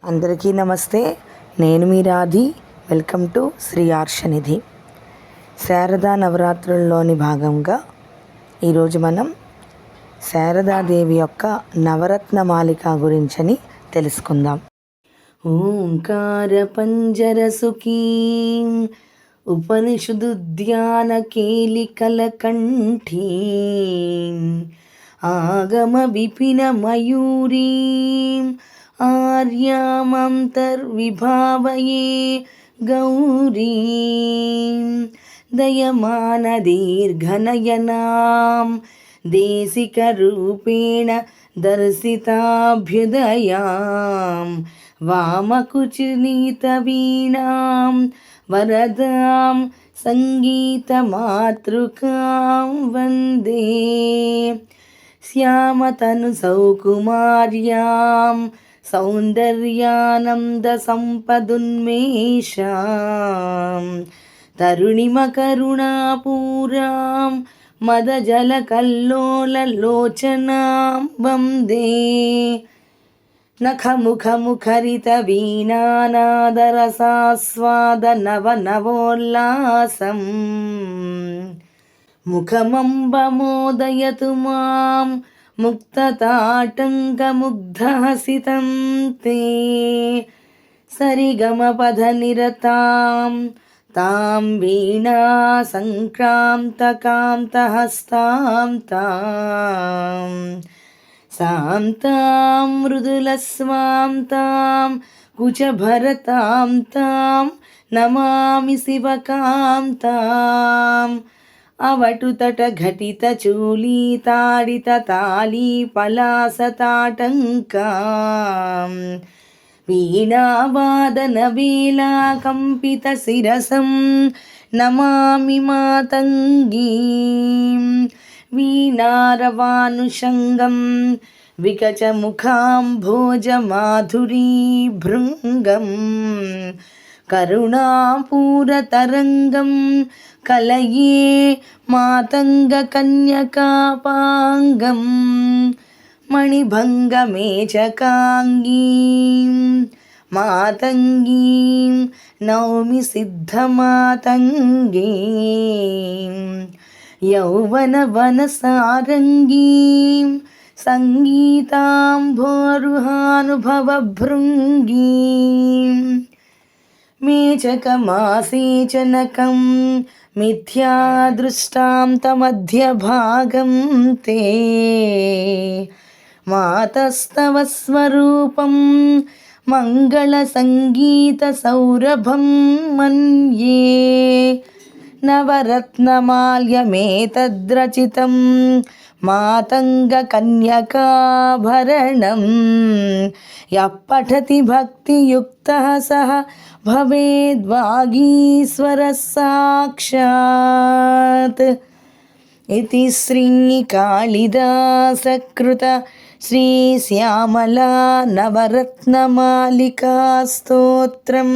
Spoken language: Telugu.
అందరికీ నమస్తే. నేను మీ రాధి. Welcome to Shri Arshanidhi. శారదా నవరాత్రుల్లోని భాగంగా ఈరోజు మనం శారదాదేవి యొక్క నవరత్న మాలిక గురించని తెలుసుకుందాం. ఓంకార పంజర సుఖీం ఉపనిషదుద్యాన కేలికల కంఠీం ఆగమ విపిన మయూరీం ఆర్యామంతర్విభావయే గౌరీం దయమాన దీర్ఘనయనాం దేశికరూపేణ దర్శితాభ్యుదయాం వామకుచినీతవీణాం వరదాం సంగీతమాతృకాం వందే శ్యామతను సౌకుమార్యాం సౌందర్యానంద సంపదున్మేషాం తరుణిమకరుణాపూరాం మదజలకల్లోలలోచనాం వందే నఖముఖముఖరితవీణానాదరసాస్వాద నవనవోల్లాసం ముఖమంబమోదయతు మాం ముక్తతాటంకముగ్ధహసితం తే సరిగమపధనిరతాం తాం వీణా సంక్రాంతకాంతహస్తాం తాం సాంతాం మృదులస్వాం తాం కుచభరతాం తాం నమామి శివకాంతాం అవటుతట ఘటిత చూలీ తాడిత తాళీ పలాసతాటంకాం వీణావాదన వేళా కంపిత శిరసం నమామి మాతంగీం వీణారవానుషంగం వికచముఖాంభోజమాధురీ భృంగం కరుణాపూరతరంగం కలయే మాతంగకన్యకాపాంగం మణిభంగమేచకాంగీం మాతంగీం నౌమి సిద్ధమాతంగీం యౌవనవనసారంగీం సంగీతాంభోరుహానుభవభృంగీం మేచకమాసేచనకం మిథ్యాదృష్టాం తమధ్యభాగం తే మాతస్తవ స్వరూపం మంగళసంగీతసౌరభం మన్యే నవరత్నమాల్యమేతద్రచితం మాతంగకన్యకాభరణం యః పఠతి భక్తియుక్తః సః భవేద్వాగీశ్వరः సాక్షాత్ ఇతి శ్రీకాళిదాసకృత శ్రీశ్యామలా నవరత్నమాలికా స్తోత్రం.